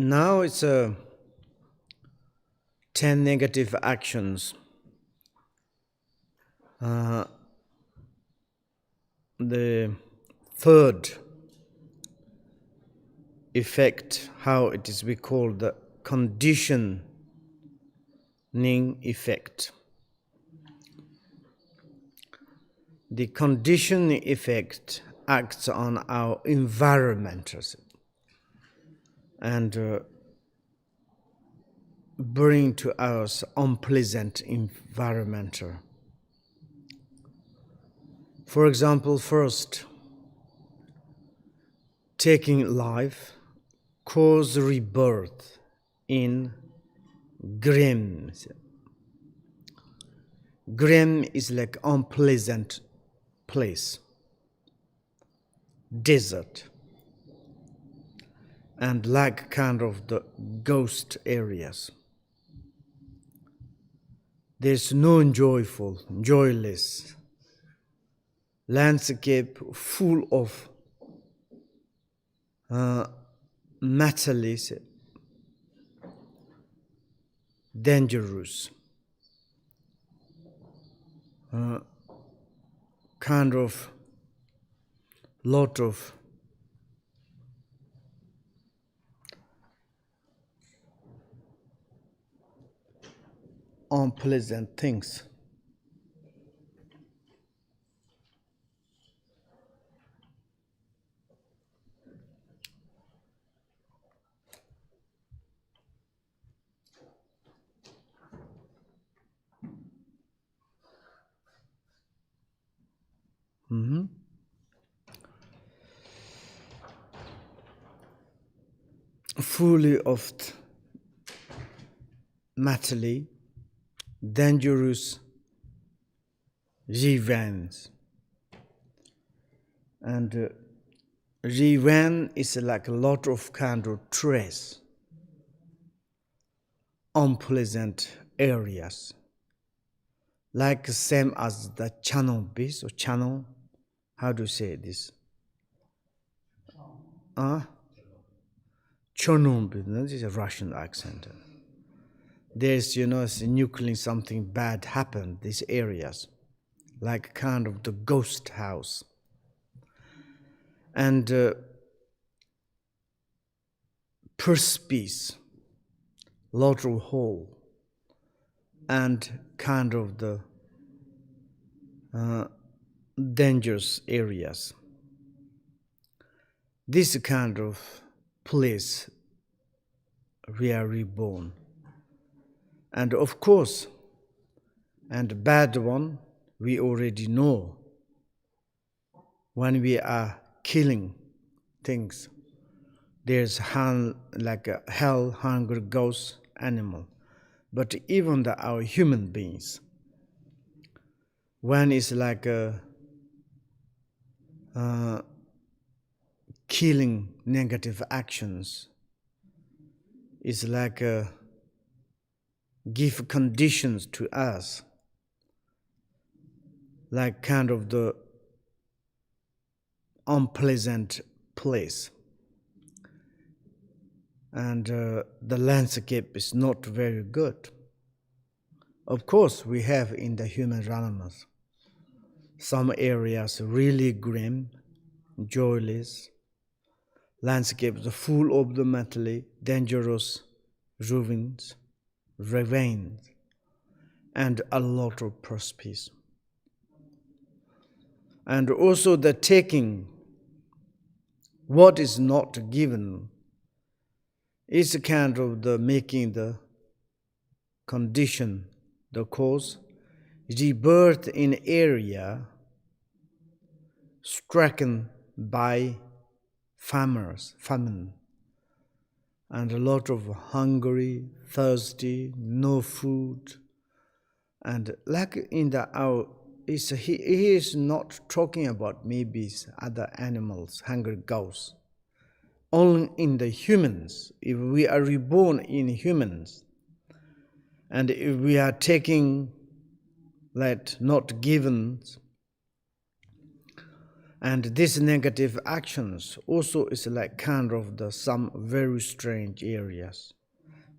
Now it's 10 negative actions. The third effect, how it is we call the conditioning effect. The conditioning effect acts on our environment and bring to us unpleasant environment. For example, first, taking life cause rebirth in grim. Grim is like unpleasant place, desert, and like kind of the ghost areas. There's no joyless landscape full of metals, dangerous, kind of lot of unpleasant things. Fully of metally, dangerous revenge. And revenge is like a lot of kind of trace, unpleasant areas. Like same as the channel base or channel, how do you say this? Chernobyl, this is a Russian accent. There's, nuclear something bad happened, these areas, like kind of the ghost house. And perspice, lot of hole, and kind of the dangerous areas. This kind of place we are reborn. And of course, and bad one, we already know when we are killing things, there's like a hell, hunger, ghost, animal. But even our human beings, when it's like killing negative actions, it's like give conditions to us, like kind of the unpleasant place. And the landscape is not very good. Of course, we have in the human animals some areas really grim, joyless, landscapes full of the mentally dangerous ruins, ravines, and a lot of perspice. And also the taking what is not given is kind of the making the condition, the cause, rebirth in area stricken by famine, and a lot of hungry, thirsty, no food, and like in he is not talking about maybe other animals, hungry ghosts. Only in the humans, if we are reborn in humans, and if we are taking, like not given, And these negative actions also is like kind of some very strange areas.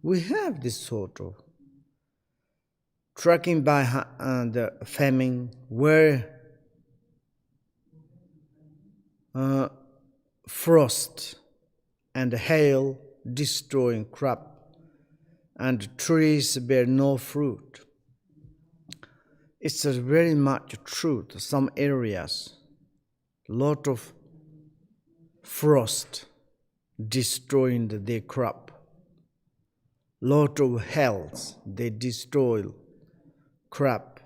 We have this sort of tracking by the famine where frost and hail destroying crop and trees bear no fruit. It's very much truth. Some areas, lot of frost destroying their crop, lot of hails they destroy crop,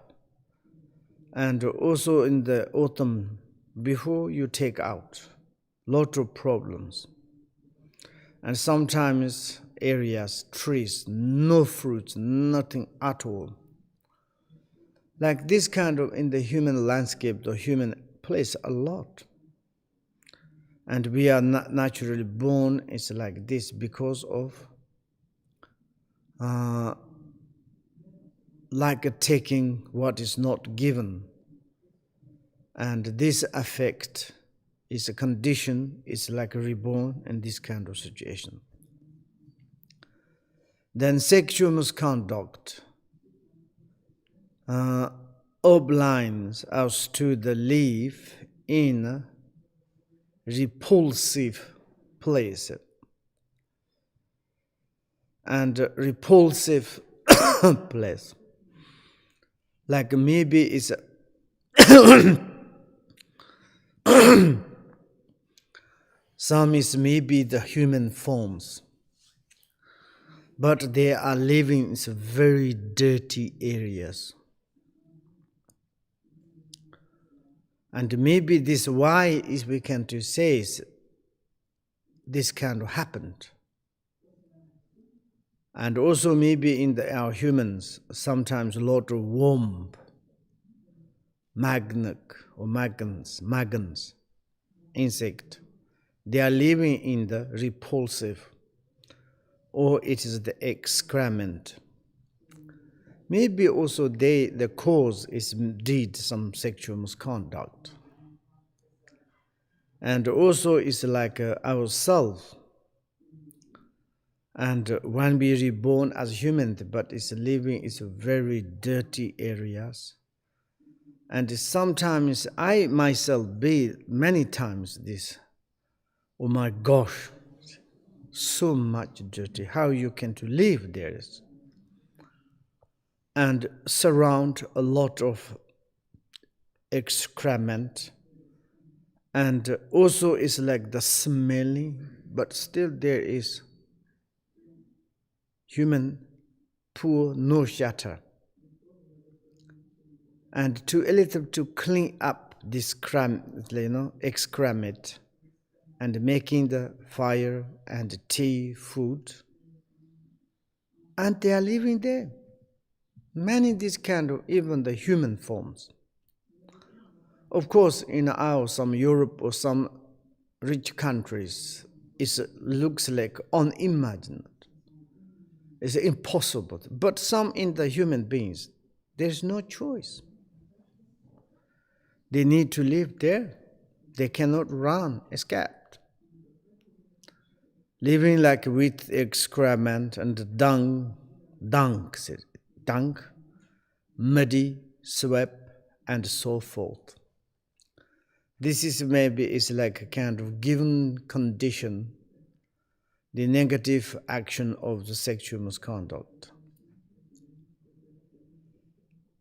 and also in the autumn before you take out, lot of problems. And sometimes areas, trees, no fruits, nothing at all. Like this kind of in the human landscape, the human place a lot. And we are not naturally born, it's like this because of like taking what is not given. And this affect is a condition, it's like a reborn in this kind of situation. Then sexual misconduct obliges us to live in a repulsive place. And repulsive place. Like maybe it's some is maybe the human forms, but they are living in very dirty areas. And maybe this why is we can to say this kind of happened. And also maybe in our humans, sometimes a lot of worm, magnet or magans, insect, they are living in the repulsive, or it is the excrement. Maybe also the cause is indeed some sexual misconduct. And also it's like ourselves. And when we reborn as human, but it's living in very dirty areas. And sometimes I myself be many times this, oh my gosh, so much dirty, how you can to live there. And surround a lot of excrement. And also it's like the smelling, but still there is human poor, no shelter. And to a little to clean up this excrement and making the fire and tea, food. And they are living there. Many this kind of, even the human forms. Of course, in some Europe or some rich countries, it looks like unimaginable. It's impossible. But some in the human beings, there's no choice. They need to live there. They cannot run, escape. Living like with excrement and dung, muddy, sweat, and so forth. This is maybe is like a kind of given condition, the negative action of the sexual misconduct.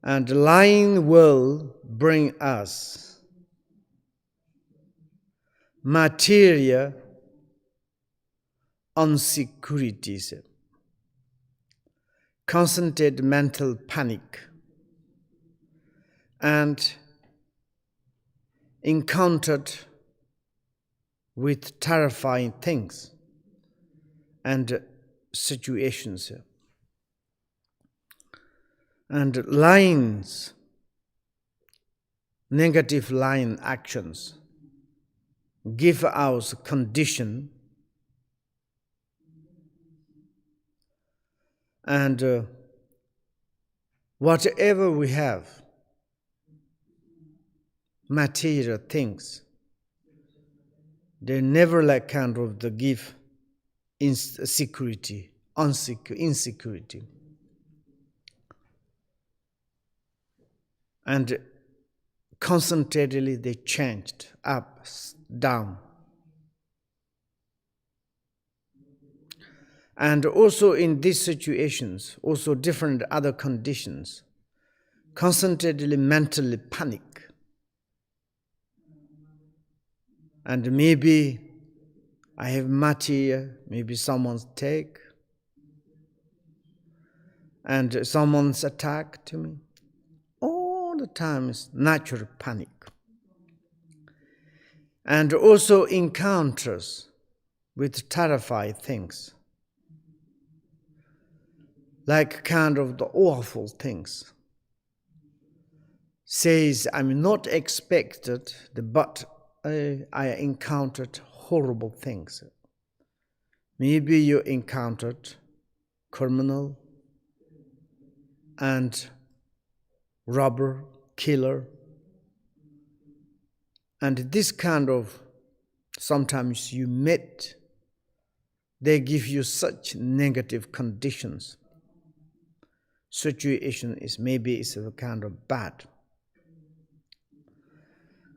And lying will bring us material insecurities, concentrated mental panic, and encountered with terrifying things and situations. And lines, negative line actions, give us condition and whatever we have, material things, They never like kind of the give insecurity, insecurity. And concentratedly they changed up, down. And also in these situations, also different other conditions, concentratedly mentally panic. And maybe I have material, maybe someone's take, and someone's attack to me. All the time is natural panic. And also encounters with terrifying things, like kind of the awful things. Says, I'm not expected, but I encountered horrible things. Maybe you encountered criminal and robber, killer. And this kind of, sometimes you met, they give you such negative conditions. Situation is maybe it's a kind of bad.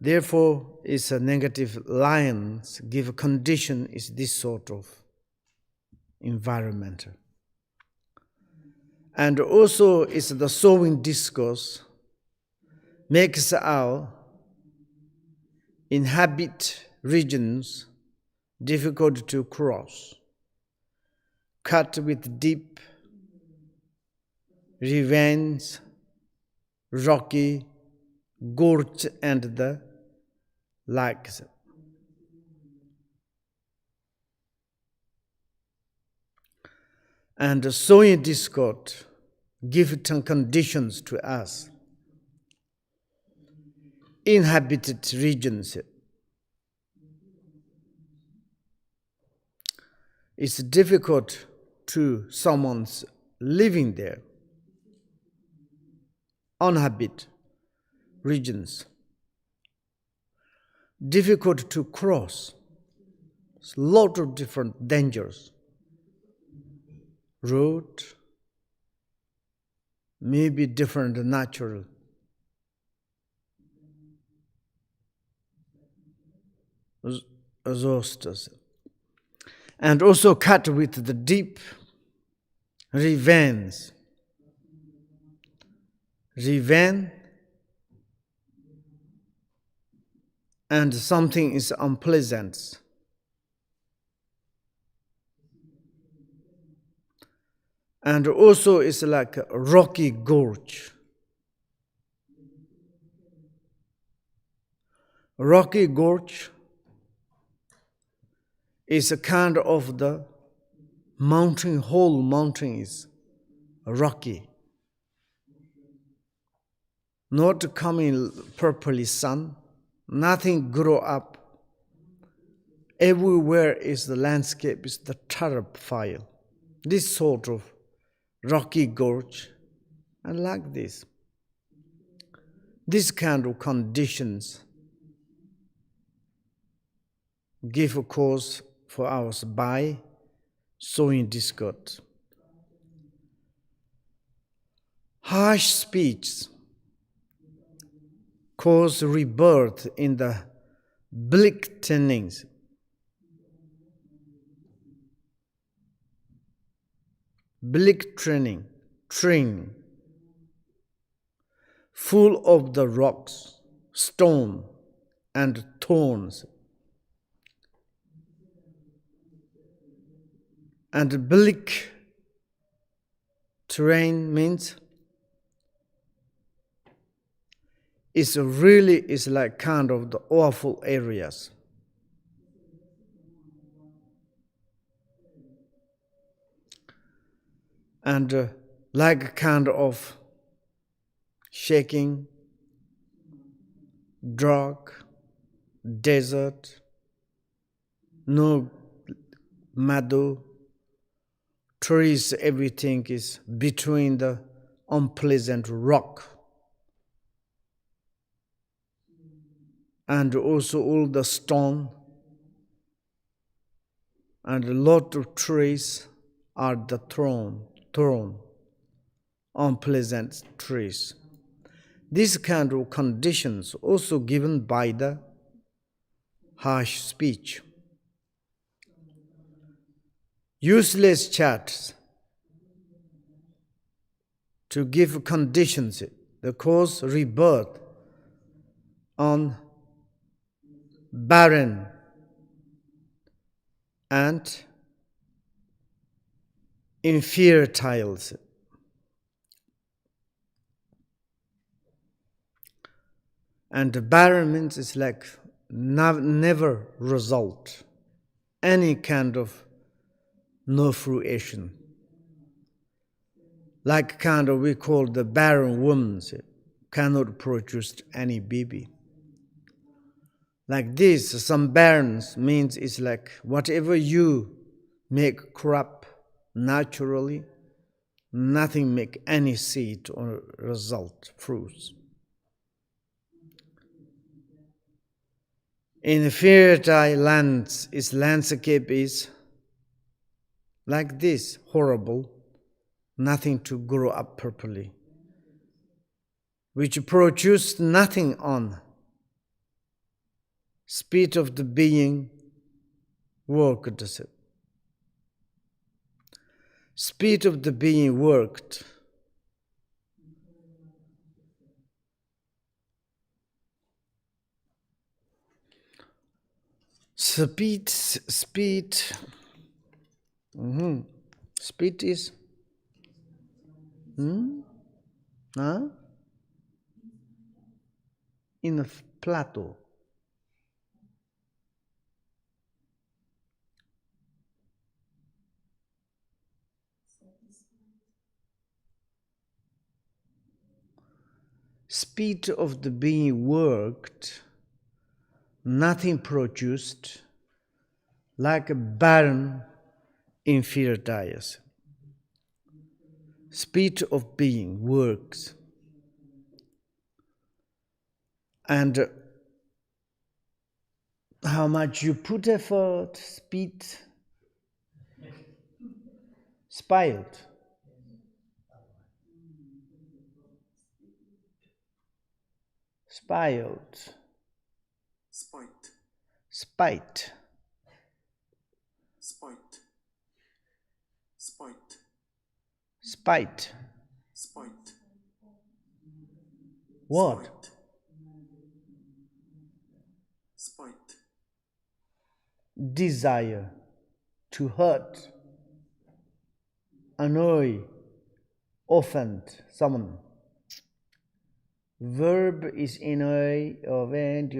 Therefore, it's a negative lines give a condition is this sort of environmental. And also it's the sowing discourse makes our inhabit regions difficult to cross, cut with deep ravines, rocky gorge and the likes. And the sowing discord give some conditions to us. Inhabited regions. It's difficult to someone's living there. Uninhabited regions. Difficult to cross. There's a lot of different dangers. Road, maybe different natural. Disasters. And also cut with the deep ravines. Ravine and something is unpleasant. And also it's like a rocky gorge. Rocky gorge is a kind of the mountain, whole mountain is rocky. Not coming properly sun, nothing grow up. Everywhere is the landscape, is the terrifying. This sort of rocky gorge, and like this. This kind of conditions give a cause for us by sowing discord. Harsh speech cause rebirth in the bleak turnings. Bleak train, full of the rocks, stone, and thorns. And bleak terrain means it's like kind of the awful areas. And like kind of shaking, dark, desert, no meadow, trees, everything is between the unpleasant rock. And also all the stone, and a lot of trees are the thorn, unpleasant trees. These kind of conditions also given by the harsh speech. Useless chats to give conditions that cause rebirth on barren and infertiles. And barren means it's like never result, any kind of no fruition. Like kind of we call the barren woman, cannot produce any baby. Like this, some barrenness means it's like whatever you make crop naturally, nothing make any seed or result, fruits. In fertile lands, its landscape is like this, horrible, nothing to grow up properly, which produce nothing on speed of the being worked. Speed of the being worked. Speed is in a plateau. Speed of the being worked, nothing produced, like a barren inferior dias. Speed of being works. And how much you put effort, speed, spoiled. Spoiled. Spite. Spite. Spite. Spite. Spite. Spite. What? Spite. Desire to hurt, annoy, offend someone. Verb is annoy, offend,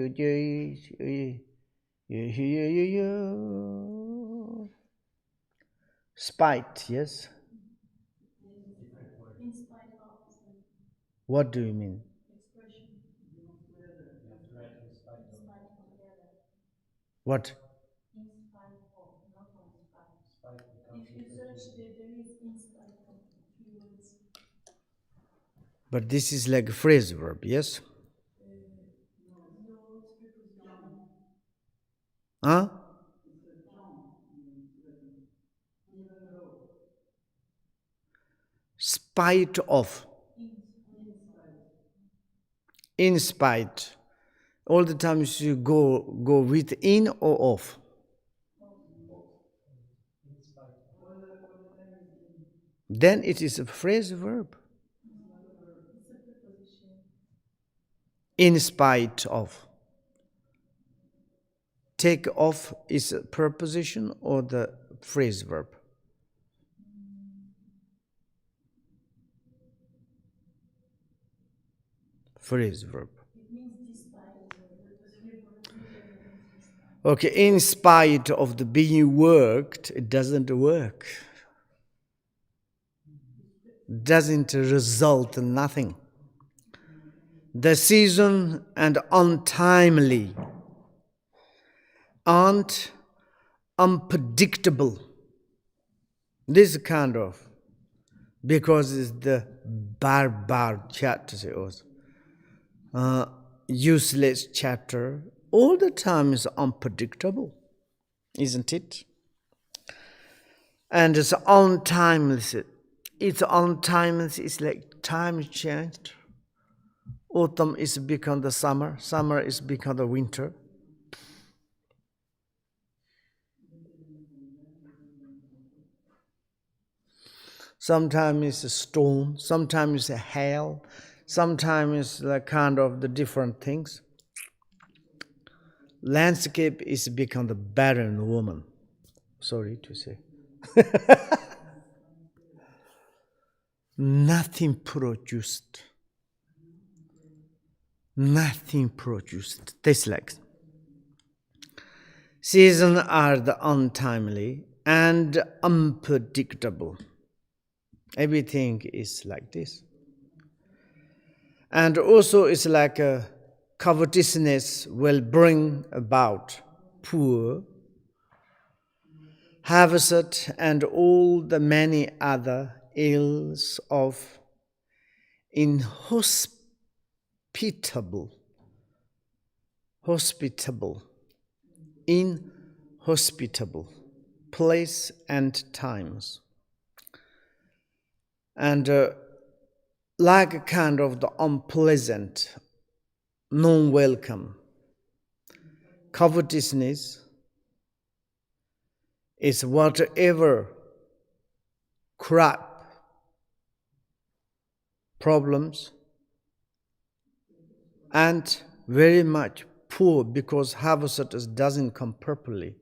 spite, yes? In spite of. What do you mean? Expression. In spite of. What? In spite of, not on spite. If you search there is in spite of keywords. But this is like a phrase verb, yes? No, it's preposition. Huh? Spite of. In spite. All the times you go with in or off. Then it is a phrase verb. It's a preposition. In spite of. Take off is a preposition or the phrase verb? Phrase verb. It means despite. Okay, in spite of the being worked, it doesn't work. Doesn't result in nothing. The season and untimely, aren't unpredictable. This kind of, because it's the barbar chapter also. Useless chapter, all the time is unpredictable, isn't it? And it's untimeless. It's untimeless. It's like time changed. Autumn is become the summer. Summer is become the winter. Sometimes it's a storm. Sometimes it's a hail. Sometimes it's like kind of the different things. Landscape is become the barren woman. Sorry to say. Nothing produced. Nothing produced. This like seasons are the untimely and unpredictable. Everything is like this. And also it's like a covetousness will bring about poor, harvest, and all the many other ills of inhospitable, inhospitable place and times. And like a kind of the unpleasant, non-welcome covetousness is whatever crap problems and very much poor because harvest doesn't come properly.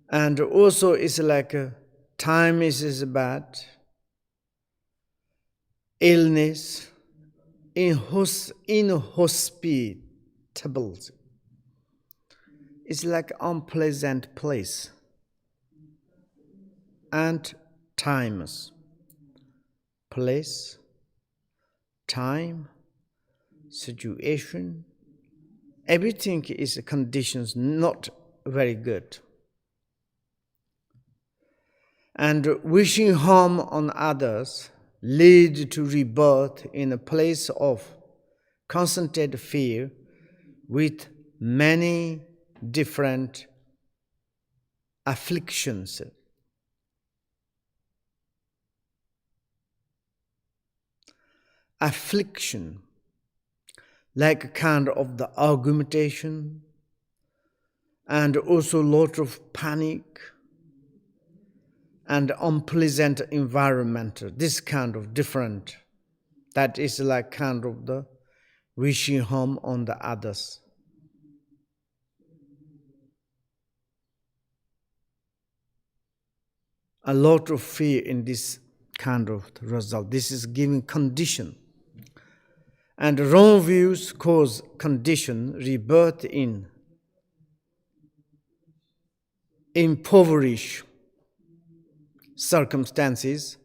And also it's like time is bad, illness, inhospitable. It's like unpleasant place and times. Place, time, situation, everything is conditions not very good. And wishing harm on others lead to rebirth in a place of concentrated fear with many different afflictions. Affliction, like a kind of the argumentation, and also a lot of panic and unpleasant environment. This kind of different, that is like kind of the wishing harm on the others. A lot of fear in this kind of result. This is giving condition. And wrong views cause condition, rebirth in impoverished circumstances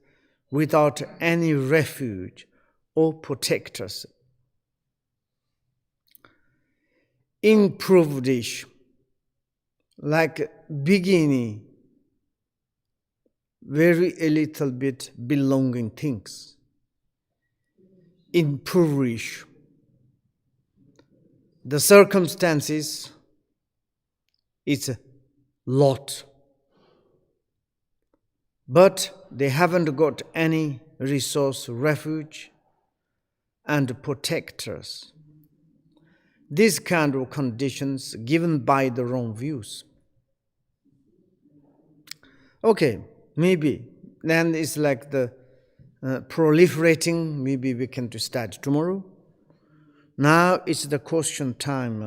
without any refuge or protectors. Impoverished, like beginning very a little bit belonging things. Impoverished. The circumstances, it's a lot. But they haven't got any resource, refuge, and protectors. These kind of conditions given by the wrong views. Okay, maybe. Then it's like the proliferating, maybe we can start tomorrow. Now it's the question time.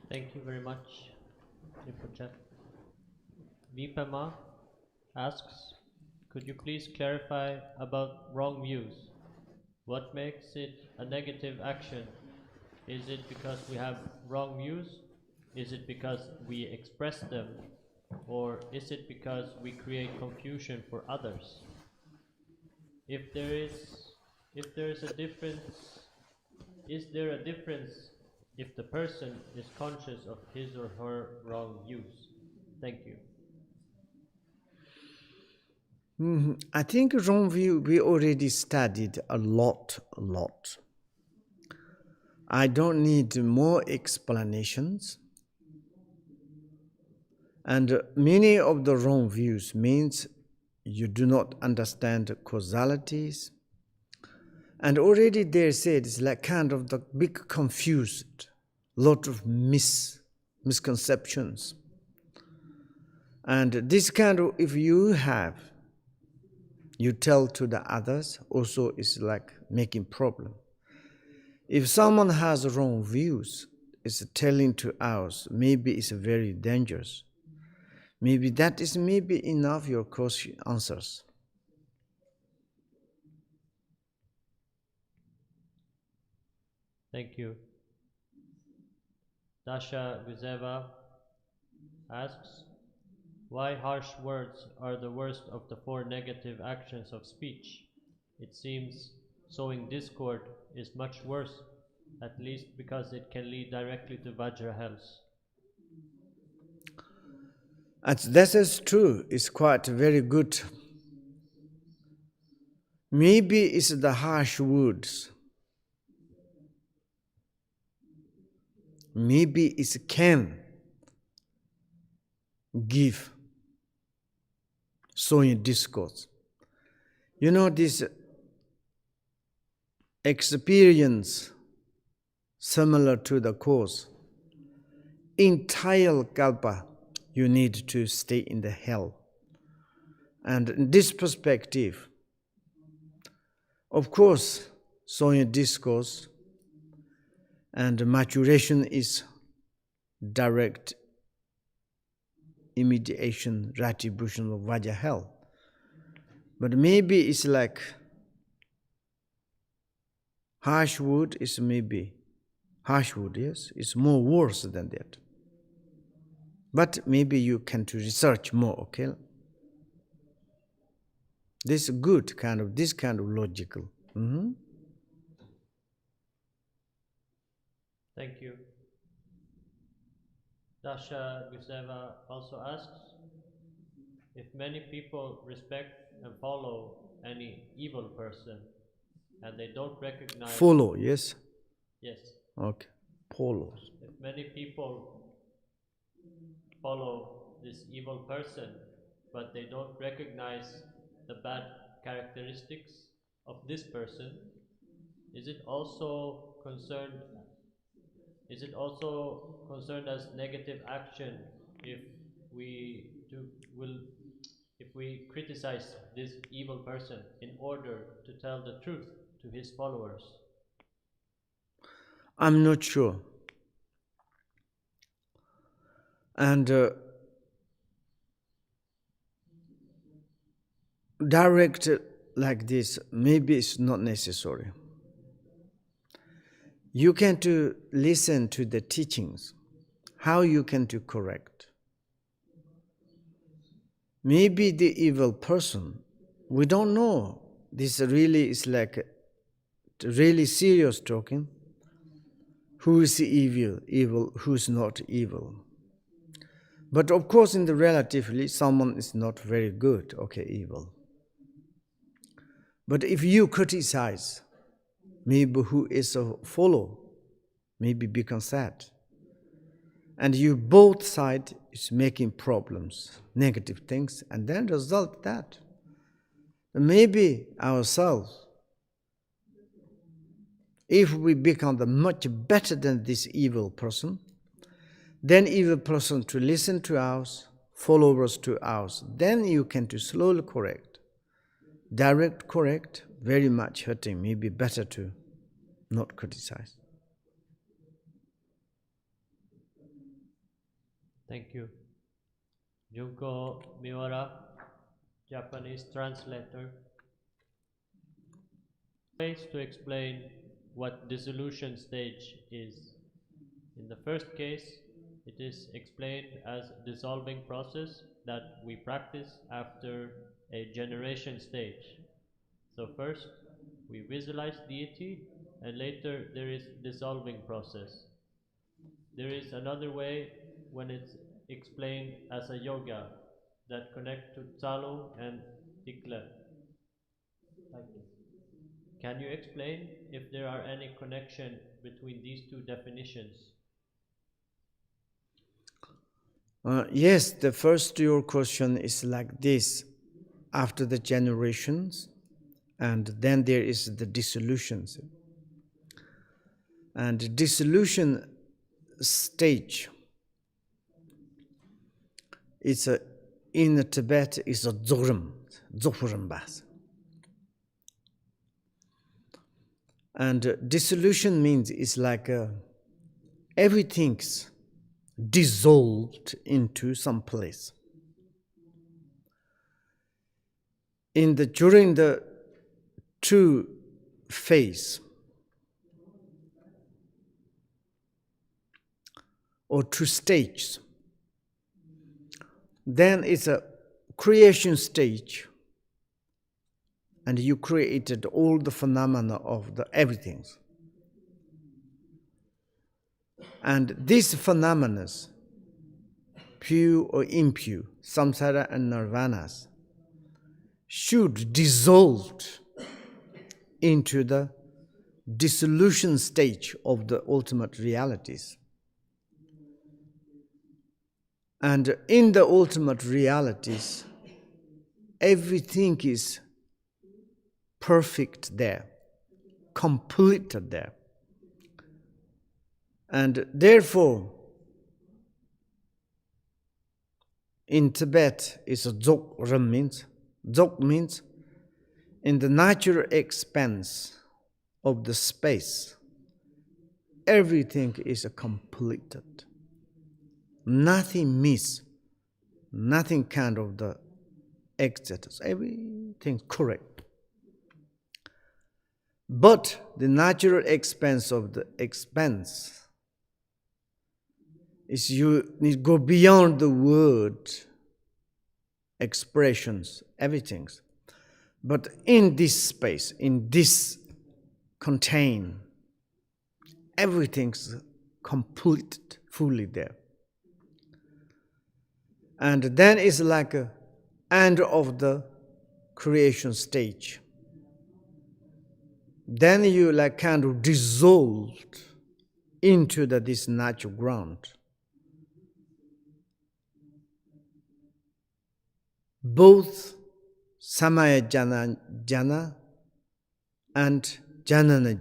Thank you very much, Rinpoche. Vipama asks, could you please clarify about wrong views? What makes it a negative action? Is it because we have wrong views? Is it because we express them? Or is it because we create confusion for others? If there is a difference, is there a difference if the person is conscious of his or her wrong views? Thank you. I think wrong view we already studied a lot. I don't need more explanations. And many of the wrong views means you do not understand causalities. And already they said it's like kind of the big confused, lot of misconceptions. And this kind of, if you have, you tell to the others, also it's like making problem. If someone has wrong views, it's telling to us, maybe it's very dangerous. Maybe that is maybe enough your question answers. Thank you. Dasha Guzeva asks, why harsh words are the worst of the four negative actions of speech? It seems sowing discord is much worse, at least because it can lead directly to Vajra hells. And that is true. It's quite very good. Maybe it's the harsh words. Maybe it can give sowing discourse. You know, this experience similar to the cause. Entire kalpa, you need to stay in the hell. And in this perspective, of course, sowing discourse and maturation is direct immediation, retribution of Vajra hell. But maybe it's like harsh word is maybe, harsh word, yes, it's more worse than that. But maybe you can to research more, okay? This good kind of, this kind of logical. Thank you. Dasha Guzeva also asks, if many people respect and follow any evil person and they don't recognize... Follow, yes? Yes. Okay, follows. If many people follow this evil person but they don't recognize the bad characteristics of this person, is it also concerned as negative action if we do will if we criticize this evil person in order to tell the truth to his followers? I'm not sure. And direct like this, maybe it's not necessary. You can to listen to the teachings, how you can to correct. Maybe the evil person, we don't know. This really is like really serious talking. Who is evil, who is not evil. But of course, in the relatively, someone is not very good, okay, evil. But if you criticize, maybe who is a follow, maybe become sad. And you both side is making problems, negative things, and then result that. Maybe ourselves, if we become the much better than this evil person, then evil person to listen to us, followers to us, then you can to slowly correct. Direct correct, very much hurting, maybe better to not criticize. Thank you. Junko Miura, Japanese translator. Ways to explain what dissolution stage is. In the first case, it is explained as dissolving process that we practice after a generation stage. So first, we visualize deity, and later there is dissolving process. There is another way when it's explained as a yoga that connect to Tsalu and declare. Like this. Can you explain if there are any connection between these two definitions? Yes, the first your question is like this. After the generations, and then there is the dissolutions. And dissolution stage, it's in Tibet is a Dzogchen bas. And dissolution means it's like everything's dissolved into some place. During the two phase or two stages, then it's a creation stage, and you created all the phenomena of the everything. And these phenomena, pure or impure, samsara and nirvanas, should dissolve into the dissolution stage of the ultimate realities. And in the ultimate realities, everything is perfect there, completed there. And therefore, in Tibet, it's a Dzogchen means. Dzog means in the natural expanse of the space, everything is completed. Nothing miss, nothing kind of the excess, everything correct. But the natural expanse of the expanse is you need to go beyond the word expressions, everything. But in this space, in this contain, everything's completed, fully there. And then it's like an end of the creation stage. Then you like kind of dissolved into this natural ground. Both Samaya Jana and Janana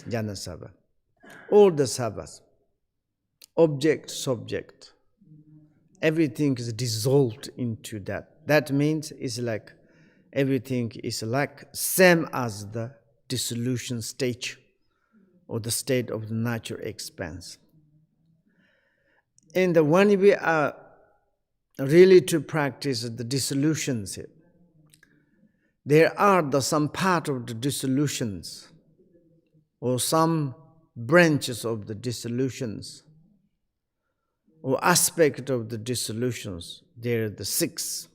Jana Sava, all the Savas, object, subject, everything is dissolved into that. That means it's like everything is like same as the dissolution stage or the state of the natural expanse. And when we are really to practice the dissolutions, there are some part of the dissolutions or some branches of the dissolutions or aspect of the dissolutions. There are the 6.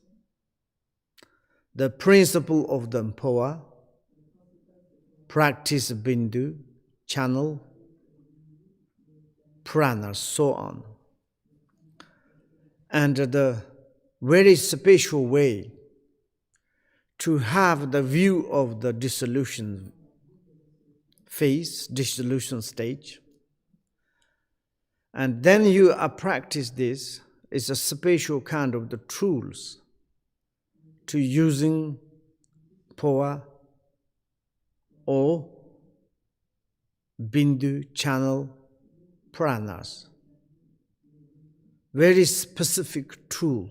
The principle of the Mpoa, practice bindu, channel, prana, so on. And the very special way to have the view of the dissolution phase, dissolution stage. And then you practice this, is a special kind of the tools to using Poa or Bindu, channel, pranas. Very specific tool,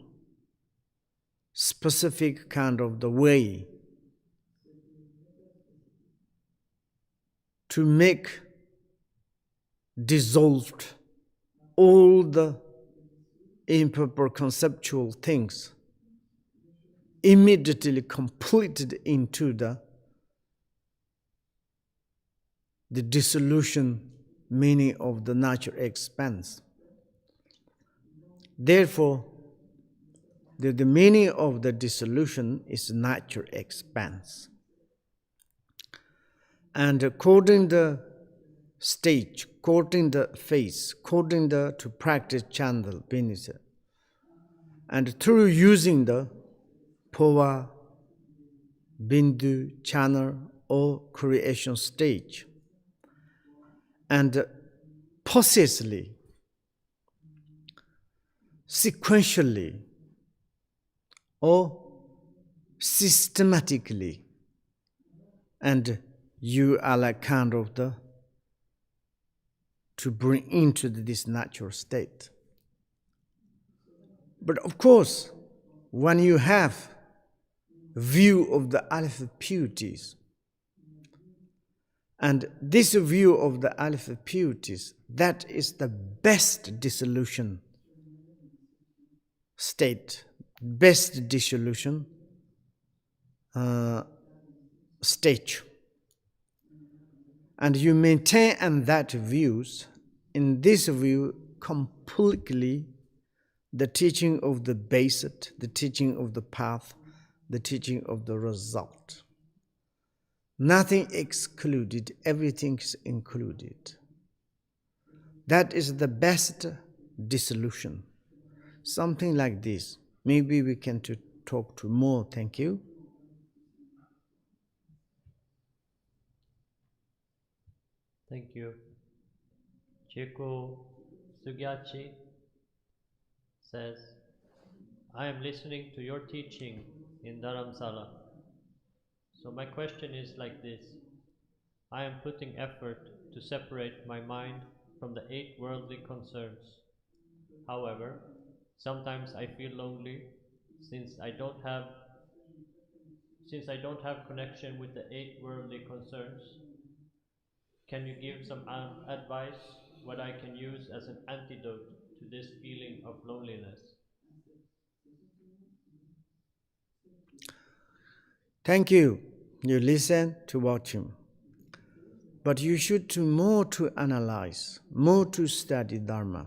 specific kind of the way to make dissolved all the improper conceptual things immediately completed into the dissolution meaning of the natural expanse. Therefore, the meaning of the dissolution is natural expanse. And according the stage, according the phase, according to practice channel business, and through using the Poa, Bindu, channel, or creation stage, and possessively, sequentially, or systematically, and you are like kind of to bring into this natural state. But of course, when you have view of the alpha purities, and this view of the alpha purities, that is the best dissolution state, best dissolution stage. And you maintain that views, in this view, completely the teaching of the basic, the teaching of the path, the teaching of the result. Nothing excluded, everything is included. That is the best dissolution. Something like this. Maybe we can talk to more. Thank you. Thank you. Chieko Sugyachi says, I am listening to your teaching in Dharamsala. So my question is like this. I am putting effort to separate my mind from the 8 worldly concerns. However, sometimes I feel lonely since I don't have connection with the 8 worldly concerns. Can you give some advice what I can use as an antidote to this feeling of loneliness? Thank you. You listen to watch him. But you should do more to analyze, more to study Dharma.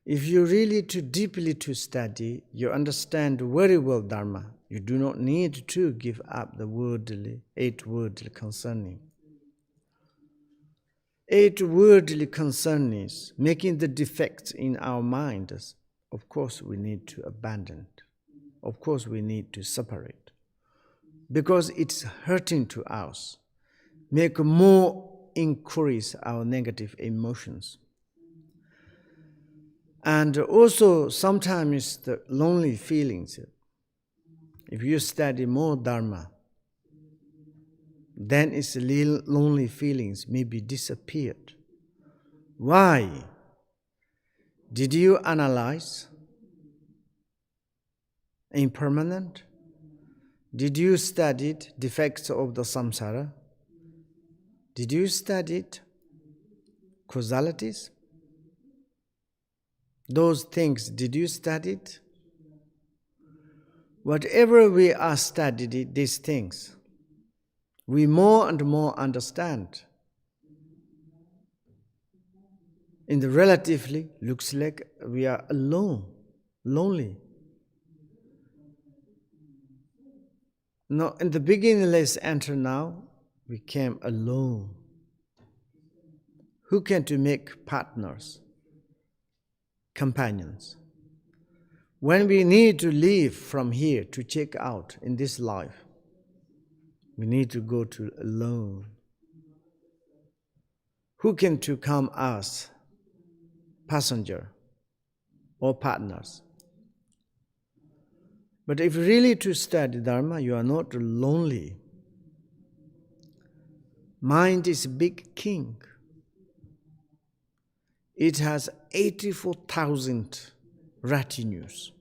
If you really too deeply to study, you understand very well Dharma. You do not need to give up the worldly, 8 worldly concerning. 8 worldly concernings, making the defects in our minds, of course we need to abandon. Of course we need to separate. Because it's hurting to us. Make more increase our negative emotions. And also sometimes the lonely feelings. If you study more Dharma, then its little lonely feelings may be disappeared. Why? Did you analyze impermanent? Did you study defects of the samsara? Did you study causalities? Those things, did you study it? Whatever we are studying these things, we more and more understand. In the relatively, looks like we are alone, lonely. Now, in the beginning, let's enter now, we came alone. Who can to make partners, companions? When we need to leave from here to check out in this life, we need to go to alone. Who can to come as passenger or partners? But if really to study Dharma, you are not lonely. Mind is a big king. It has 84,000 retinues.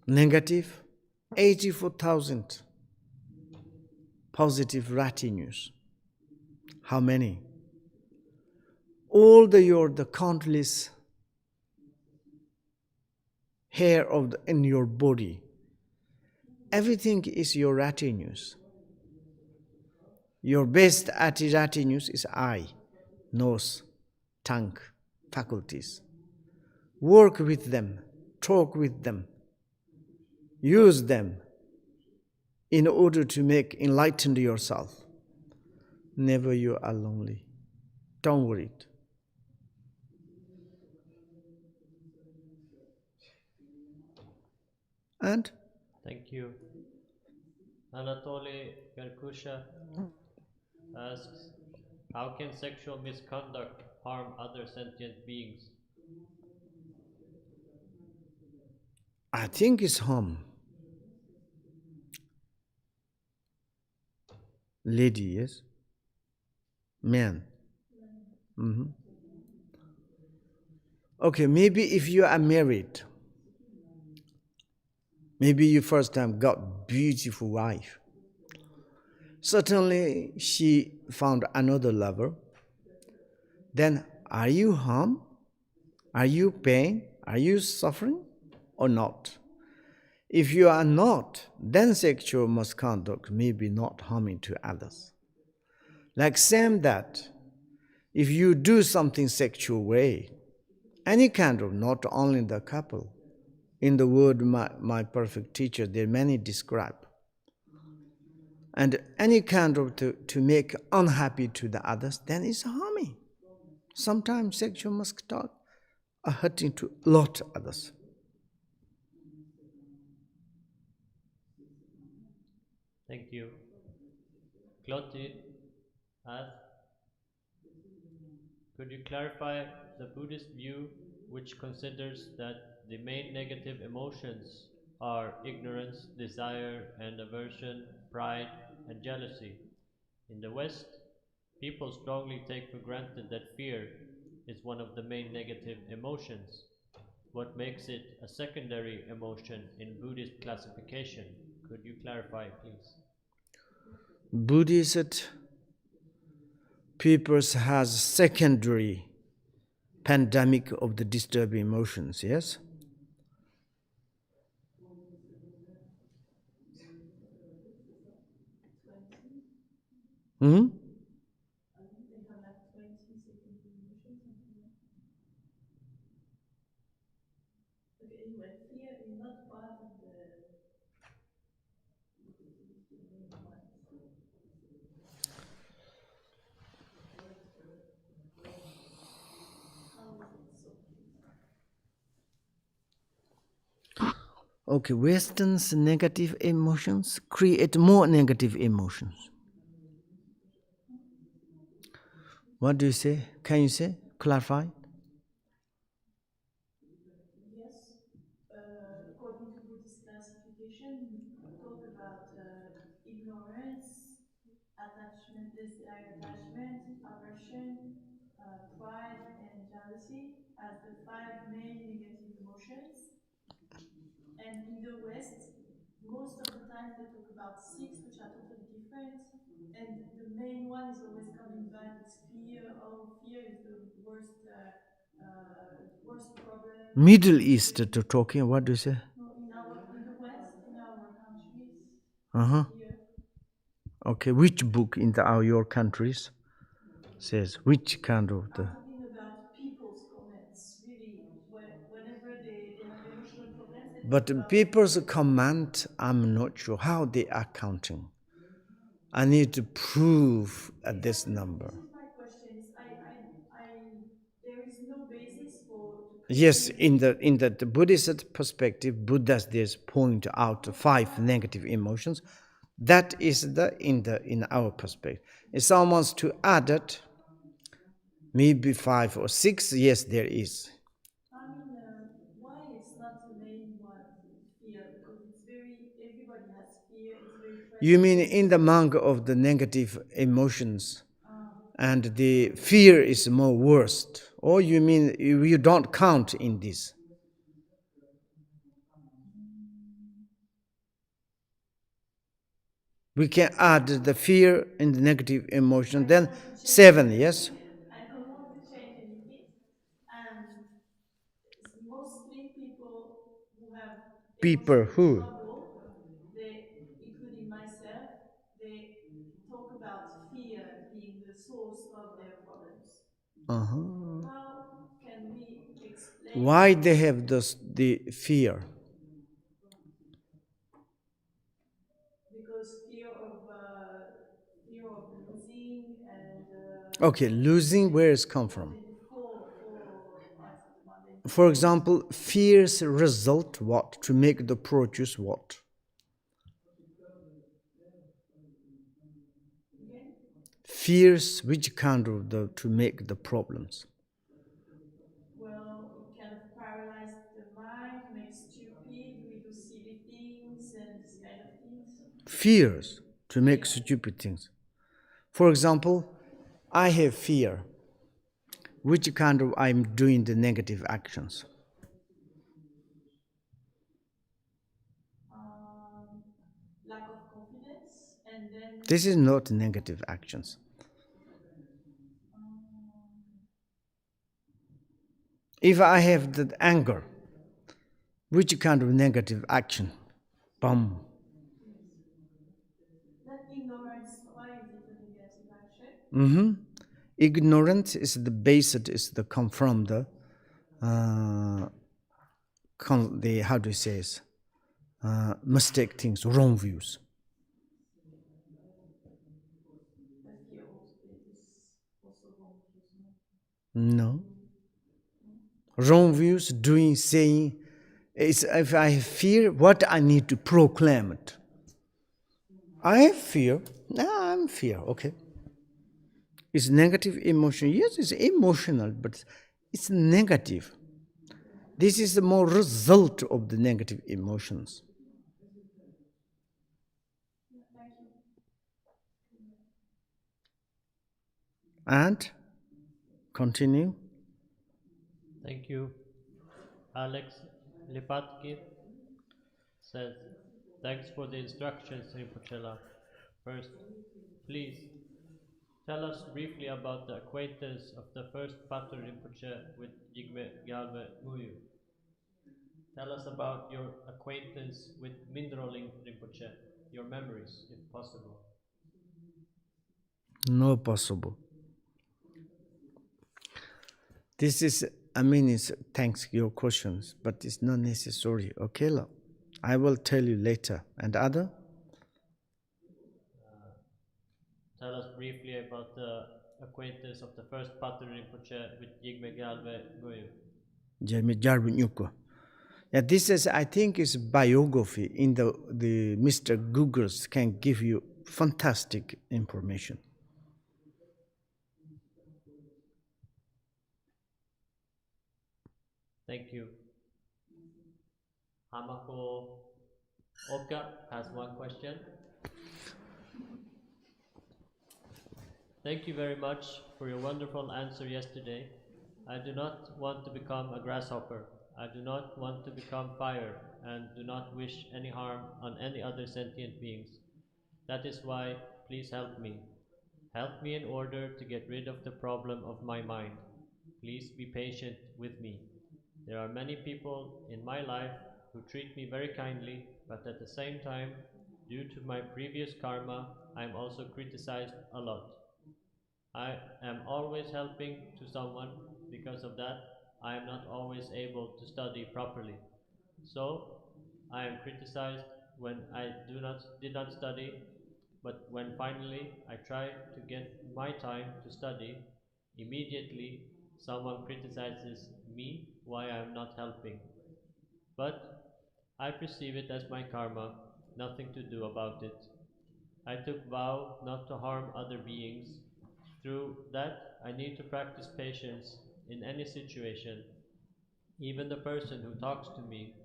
Negative, 84,000. Positive retinues. How many? All the countless hair in your body. Everything is your retinues. Your best retinues is eye, nose, tongue, faculties. Work with them, talk with them, use them in order to make enlightened yourself. Never you are lonely. Don't worry. And Thank you. Anatoly Gerkusha asks, how can sexual misconduct harm other sentient beings? I think it's harm. Lady, yes? Man. Mhm. Okay, maybe if you are married, maybe you first time got beautiful wife. Certainly she found another lover. Then are you harmed? Are you pain? Are you suffering or not? If you are not, then sexual misconduct may be not harming to others. Like same that if you do something sexual way, any kind of, not only the couple, in the word my perfect teacher, there are many describe. And any kind of to make unhappy to the others, then it's harming. Sometimes sexual misconduct are hurting to a lot of others. Thank you. Clotilde asks, could you clarify the Buddhist view which considers that the main negative emotions are ignorance, desire and aversion, pride and jealousy? In the West, people strongly take for granted that fear is one of the main negative emotions. What makes it a secondary emotion in Buddhist classification? Could you clarify, please? Buddhist people has secondary pandemic of the disturbing emotions, yes? Hmm? They have like 20 secondary emotions, something like that. Okay, anyway, fear is not part of the main ones. How is it so, please? Okay, Western's negative emotions create more negative emotions. What do you say? Can you say? Clarify? Yes. According to Buddhist classification, we talk about ignorance, attachment, desire attachment, aversion, pride, and jealousy as the five main negative emotions. And in the West, most of the time they talk about six, which are totally different. And the main one is always coming back. It's fear. Oh, fear is the worst problem. Middle East to talking, what do you say? No, in the West, in our countries, Uh-huh. fear. Okay, which book in your countries says which kind of the... I'm talking about people's comments. Really, whenever they have emotional problems, they talk But about people's fear. comment, I'm not sure how they are counting. I need to prove this number. This is my question. There is no basis for to claim. Yes, in the Buddhist perspective, Buddha's there's point out 5 negative emotions. That is in our perspective. If someone wants to add it, maybe 5 or 6, yes, there is. I mean, why it's not the main one, fear? Because it's everybody has fear. It's very present. You mean in the manga of the negative emotions, and the fear is more worst, or you mean you don't count in this? We can add the fear and the negative emotion, then 7, yes? I don't want to change anything. Mostly people who have People emotional who? trouble, including myself, they talk about fear being the source of their problems. Uh-huh. How can we explain Why they have the fear? Because fear of losing and Okay, losing, where is come from? the four parts of the mundane For example, fears result what? To make the produce what? Fears which kind of to make the problems? Well, it kind of paralyzes the mind, makes stupid, we do silly things and this kind of things. Fears to make stupid things. For example, I have fear. Which kind of I'm doing the negative actions? Lack of confidence, and then This is not negative actions. If I have the anger, which kind of negative action? Bum. that ignorance, why is it a negative action? Ignorance is the basic, is the come from the how do you say it? Mistake things, wrong views. The fear is also wrong views, no? No. Wrong views, doing, saying. It's if I have fear, what I need to proclaim it. I have fear. I'm fear. Okay. It's negative emotion. Yes, it's emotional, but it's negative. This is the more result of the negative emotions. Thank you. And continue. Thank you. Alex Lipatkin says, thanks for the instructions, Rinpochela. First, please tell us briefly about the acquaintance of the first Patrul Rinpoche with Jigme Gyalme Muyu. Tell us about your acquaintance with Mindroling Rinpoche, your memories, if possible. No possible. This is, it's thanks your questions, but it's not necessary. Okay, I will tell you later. And other? Tell us briefly about the acquaintance of the first Patrul Rinpoche with Jigme Gyalme Muyu. Yeah, this is, I think, is biography. In the Mr. Googles can give you fantastic information. Thank you. Hamako Oka has one question. Thank you very much for your wonderful answer yesterday. I do not want to become a grasshopper. I do not want to become fire and do not wish any harm on any other sentient beings. That is why, please help me. Help me in order to get rid of the problem of my mind. Please be patient with me. There are many people in my life who treat me very kindly, but at the same time, due to my previous karma, I am also criticized a lot. I am always helping to someone. Because of that, I am not always able to study properly. So, I am criticized when I did not study, but when finally I try to get my time to study, immediately someone criticizes me why I am not helping. But I perceive it as my karma, nothing to do about it. I took vow not to harm other beings. Through that, I need to practice patience in any situation. Even the person who talks to me,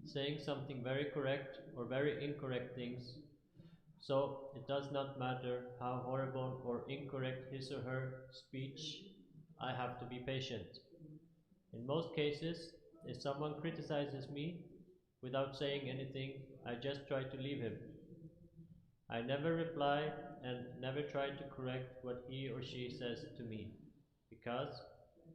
saying something very correct or very incorrect things. So it does not matter how horrible or incorrect his or her speech, I have to be patient. In most cases, if someone criticizes me without saying anything, I just try to leave him. I never reply and never try to correct what he or she says to me. Because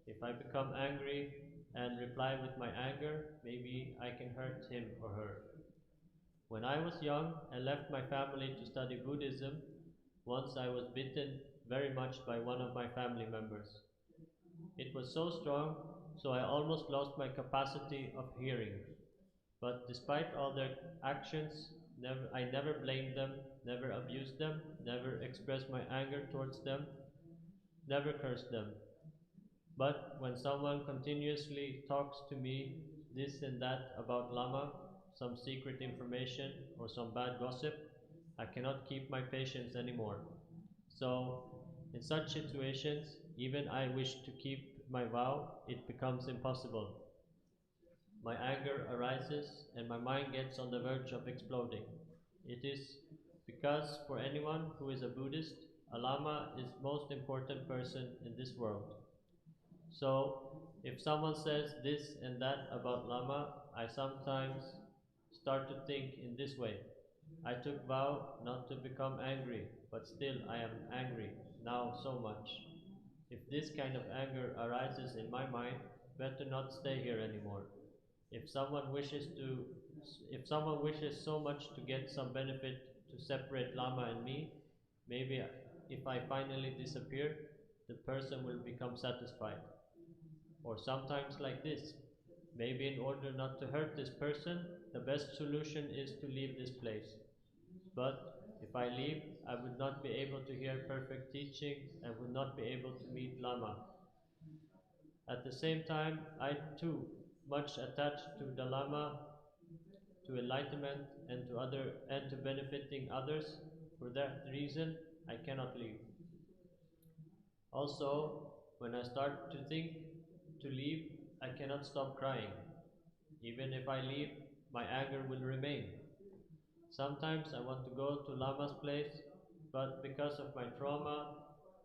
if I become angry and reply with my anger, maybe I can hurt him or her. When I was young and left my family to study Buddhism, once I was bitten very much by one of my family members. It was so strong, so I almost lost my capacity of hearing. But despite all their actions, I never blamed them, never abused them, never expressed my anger towards them, never cursed them. But when someone continuously talks to me this and that about Lama, some secret information or some bad gossip, I cannot keep my patience anymore. So, in such situations, even I wish to keep my vow, it becomes impossible. My anger arises and my mind gets on the verge of exploding. It is because for anyone who is a Buddhist, a Lama is most important person in this world. So, if someone says this and that about Lama, I sometimes start to think in this way. I took vow not to become angry, but still I am angry now so much. If this kind of anger arises in my mind, better not stay here anymore. If someone wishes to, if someone wishes so much to get some benefit to separate Lama and me, maybe if I finally disappear, the person will become satisfied. Or sometimes like this. Maybe in order not to hurt this person, the best solution is to leave this place. But if I leave, I would not be able to hear perfect teaching and would not be able to meet Lama. At the same time, I too much attached to the Lama, to enlightenment and to benefiting others. For that reason, I cannot leave. Also, when I start to think to leave, I cannot stop crying. Even if I leave, my anger will remain. Sometimes I want to go to Lama's place, but because of my trauma,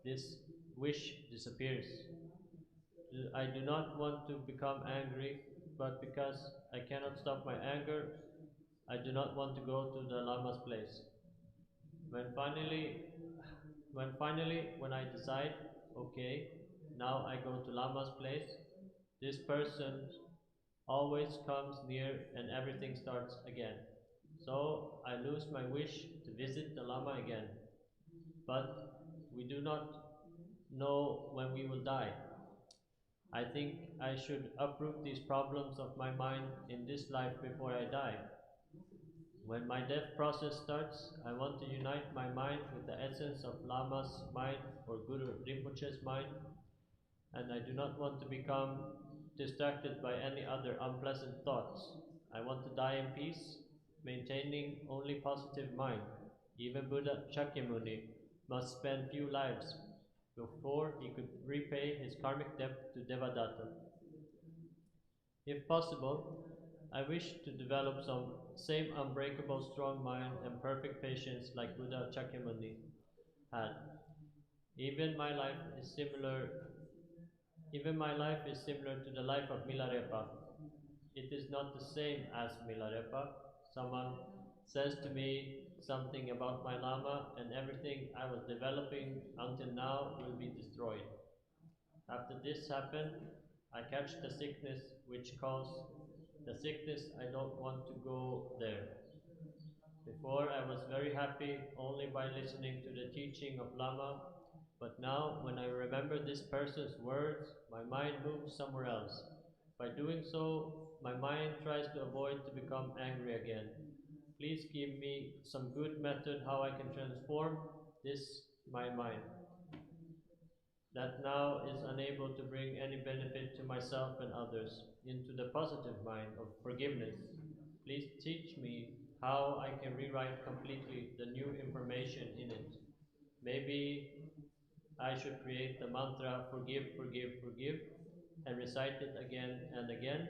this wish disappears. I do not want to become angry, but because I cannot stop my anger, I do not want to go to the Lama's place. When finally, when I decide, okay, now I go to Lama's place, this person always comes near and everything starts again. So I lose my wish to visit the Lama again. But we do not know when we will die. I think I should uproot these problems of my mind in this life before I die. When my death process starts, I want to unite my mind with the essence of Lama's mind or Guru Rinpoche's mind, and I do not want to become distracted by any other unpleasant thoughts. I want to die in peace, maintaining only positive mind. Even Buddha Shakyamuni must spend few lives before he could repay his karmic debt to Devadatta. If possible, I wish to develop some same unbreakable strong mind and perfect patience like Buddha Shakyamuni had. Even my life is similar Even my life is similar to the life of Milarepa. It is not the same as Milarepa. Someone says to me something about my Lama and everything I was developing until now will be destroyed. After this happened, I catch the sickness which calls the sickness I don't want to go there. Before I was very happy only by listening to the teaching of Lama, but now when I remember this person's words, my mind moves somewhere else. By doing so, my mind tries to avoid to become angry again. Please give me some good method how I can transform this my mind that now is unable to bring any benefit to myself and others into the positive mind of forgiveness. Please teach me how I can rewrite completely the new information in it. Maybe I should create the mantra forgive, forgive, forgive and recite it again and again.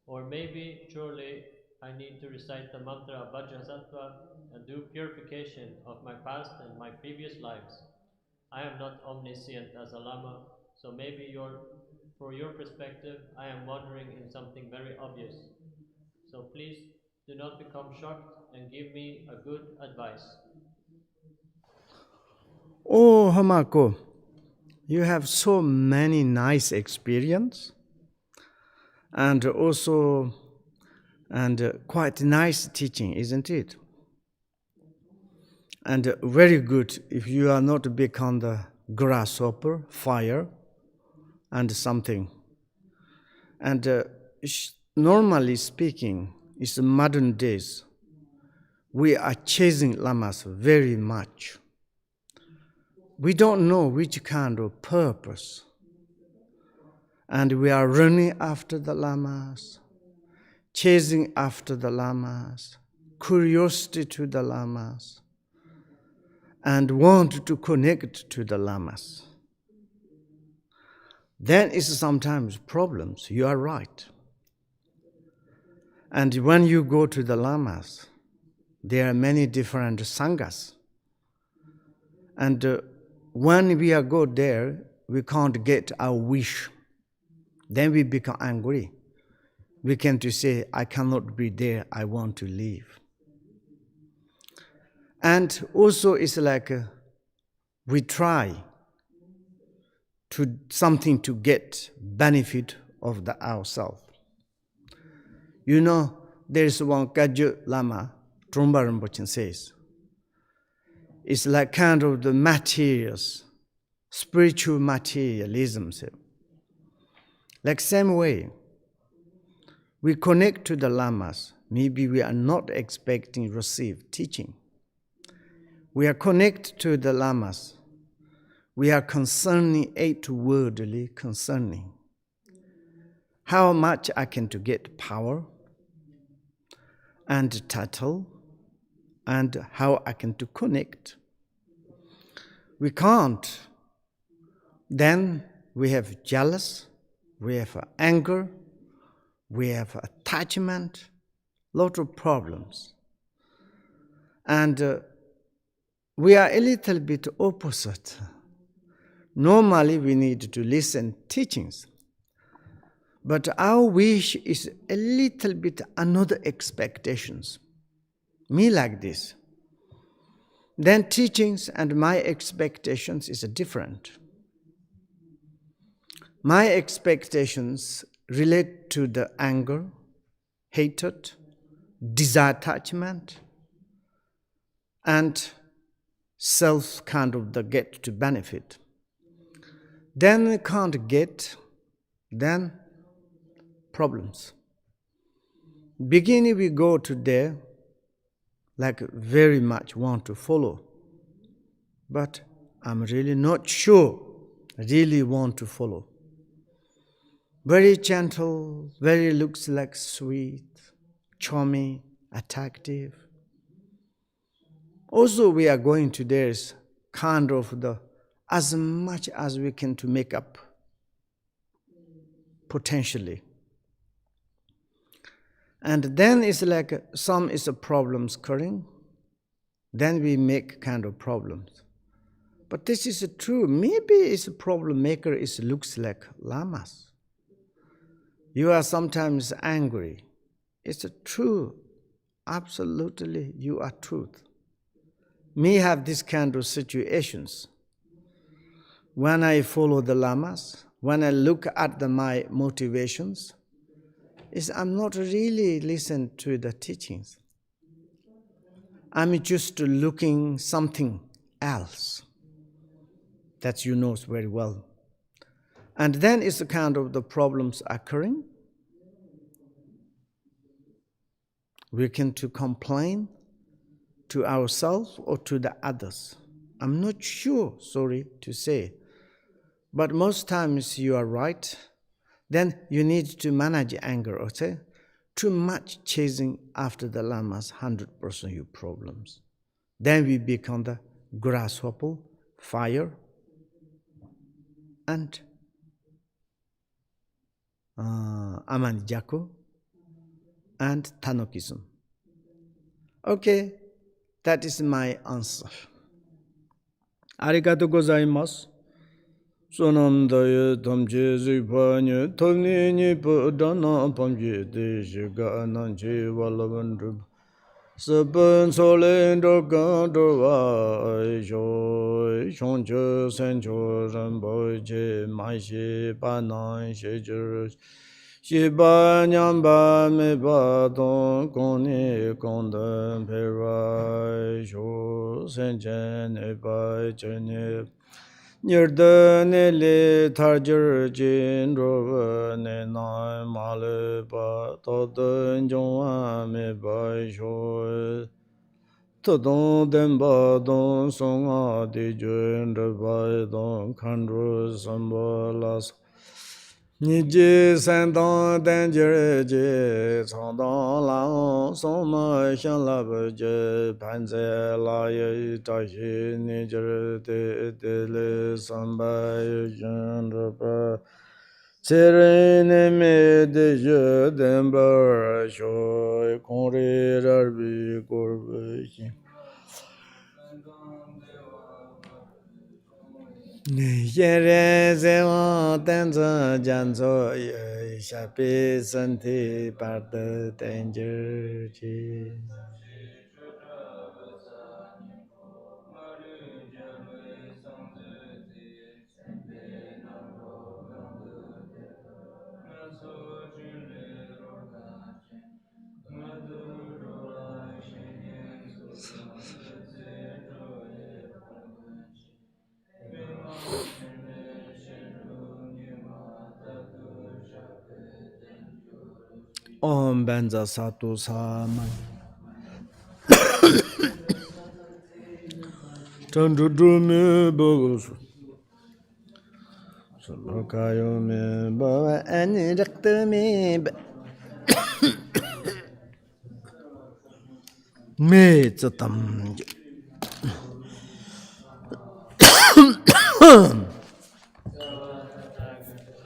Or maybe, surely, I need to recite the mantra Vajrasattva and do purification of my past and my previous lives. I am not omniscient as a Lama, so maybe for your perspective, I am wandering in something very obvious. So please do not become shocked and give me a good advice. Oh, Hamako, you have so many nice experience and also quite nice teaching, isn't it? And very good if you are not become the grasshopper, fire, and something. And normally speaking, it's modern days. We are chasing lamas very much. We don't know which kind of purpose And we are running after the lamas, chasing after the lamas, curiosity to the lamas, and want to connect to the lamas. Then it's sometimes problems. You are right. And when you go to the lamas, there are many different sanghas. And when we go there, we can't get our wish. Then we become angry. We can to say, I cannot be there, I want to leave. And also it's like we try to something to get benefit of the ourselves. You know, there's one Kagyu Lama, Trungpa Rinpoche says, it's like kind of the materials, spiritual materialism. Like same way, we connect to the lamas. Maybe we are not expecting receive teaching. We are connected to the lamas. We are concerning outwardly concerning. How much I can to get power and title, and how I can to connect. We can't. Then we have jealous, we have anger, we have attachment, lot of problems. And we are a little bit opposite. Normally we need to listen teachings. But our wish is a little bit another expectations. Me like this. Then teachings and my expectations is different. My expectations relate to the anger, hatred, disattachment, and self kind of the get to benefit. Then can't get, then problems. Beginning we go to there, like very much want to follow. But I'm really not sure, really want to follow. Very gentle, very looks like sweet, charming, attractive. Also we are going to there's kind of the, as much as we can to make up potentially. And then it's like some is a problems occurring, then we make kind of problems. But this is true. Maybe it's a problem maker is looks like lamas. You are sometimes angry. It's true. Absolutely, you are truth. Me have this kind of situations. When I follow the lamas, when I look at my motivations, I'm not really listen to the teachings. I'm just looking something else. That you know very well. And then it's the kind of the problems occurring. We can to complain to ourselves or to the others. I'm not sure, sorry to say. But most times you are right. Then you need to manage anger, okay? Too much chasing after the lamas, 100% your problems. Then we become the grasshopper, fire, and Amanjaku, and Tanokism. Okay, that is my answer. Arigatou gozaimasu. Sonam daye tamche zikpanye tovni nipa dana pamche de shiga nanche walabandru. Saban solen dogan dorwa aisho, shonche sencho ramboche maishe panan shechur. Shiba nyamba meba don koni kondan pera aisho, senchen eba chene. Nyerda nele tarjar jin roba ne na male ba todan jongwa me ba sho todon den ba don songa de jön de ba don khandro samba las Niji Sandon Danjere Sandon Lao Soma Shanlab Panze Laya Tashi Nijer Dele Samba Yandra Serene Mede Je Dember Shoy Kore Rabi Korbe Yere Zewa Tenzo Janzo Shapi Santi Parta Danger Om Benza Satu Saman Tandudumi Bogus Solokayomi Baba Ani Raktami Me Tsatam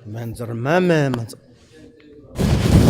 Benzer Mame